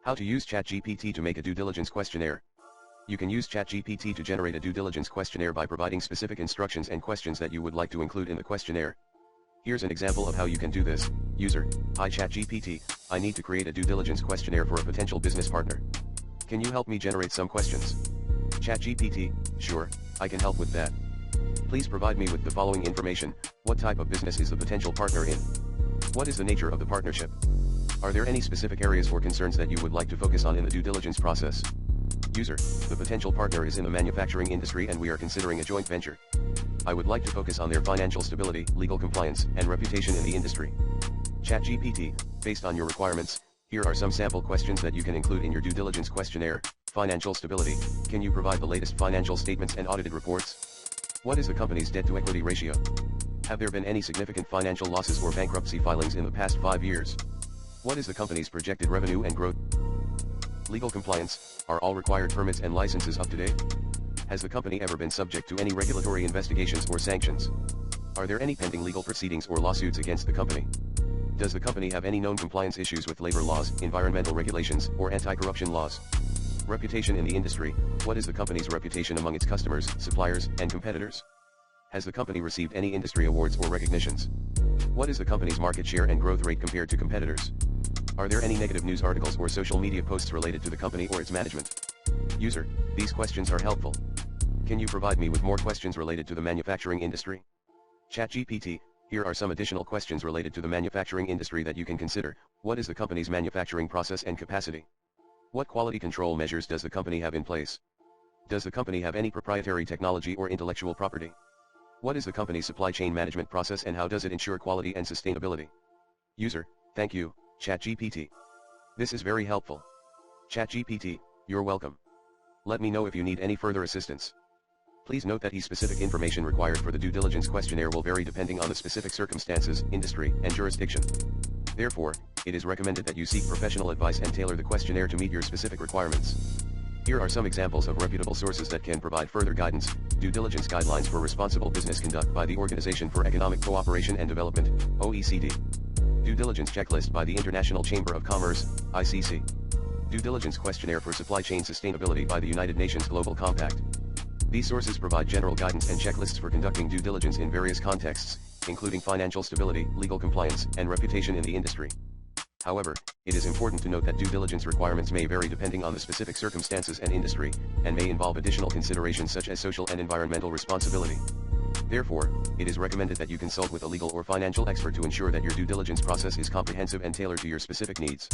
How to use ChatGPT to make a due diligence questionnaire. You can use ChatGPT to generate a due diligence questionnaire by providing specific instructions and questions that you would like to include in the questionnaire. Here's an example of how you can do this. User: Hi ChatGPT, I need to create a due diligence questionnaire for a potential business partner. Can you help me generate some questions? ChatGPT: Sure, I can help with that. Please provide me with the following information. What type of business is the potential partner in? What is the nature of the partnership? Are there any specific areas or concerns that you would like to focus on in the due diligence process? User: The potential partner is in the manufacturing industry and we are considering a joint venture. I would like to focus on their financial stability, legal compliance, and reputation in the industry. ChatGPT: Based on your requirements, here are some sample questions that you can include in your due diligence questionnaire. Financial stability: Can you provide the latest financial statements and audited reports? What is the company's debt-to-equity ratio? Have there been any significant financial losses or bankruptcy filings in the past 5 years? What is the company's projected revenue and growth? Legal compliance: Are all required permits and licenses up to date? Has the company ever been subject to any regulatory investigations or sanctions? Are there any pending legal proceedings or lawsuits against the company? Does the company have any known compliance issues with labor laws, environmental regulations, or anti-corruption laws? Reputation in the industry: What is the company's reputation among its customers, suppliers, and competitors? Has the company received any industry awards or recognitions? What is the company's market share and growth rate compared to competitors? Are there any negative news articles or social media posts related to the company or its management? User: These questions are helpful. Can you provide me with more questions related to the manufacturing industry? ChatGPT: Here are some additional questions related to the manufacturing industry that you can consider. What is the company's manufacturing process and capacity? What quality control measures does the company have in place? Does the company have any proprietary technology or intellectual property? What is the company's supply chain management process and how does it ensure quality and sustainability? User: Thank you, ChatGPT. This is very helpful. ChatGPT: You're welcome. Let me know if you need any further assistance. Please note that specific information required for the due diligence questionnaire will vary depending on the specific circumstances, industry, and jurisdiction. Therefore, it is recommended that you seek professional advice and tailor the questionnaire to meet your specific requirements. Here are some examples of reputable sources that can provide further guidance. Due Diligence Guidelines for Responsible Business Conduct by the Organization for Economic Cooperation and Development, OECD. Due Diligence Checklist by the International Chamber of Commerce, ICC. Due Diligence Questionnaire for Supply Chain Sustainability by the United Nations Global Compact. These sources provide general guidance and checklists for conducting due diligence in various contexts, including financial stability, legal compliance, and reputation in the industry. However, it is important to note that due diligence requirements may vary depending on the specific circumstances and industry, and may involve additional considerations such as social and environmental responsibility. Therefore, it is recommended that you consult with a legal or financial expert to ensure that your due diligence process is comprehensive and tailored to your specific needs.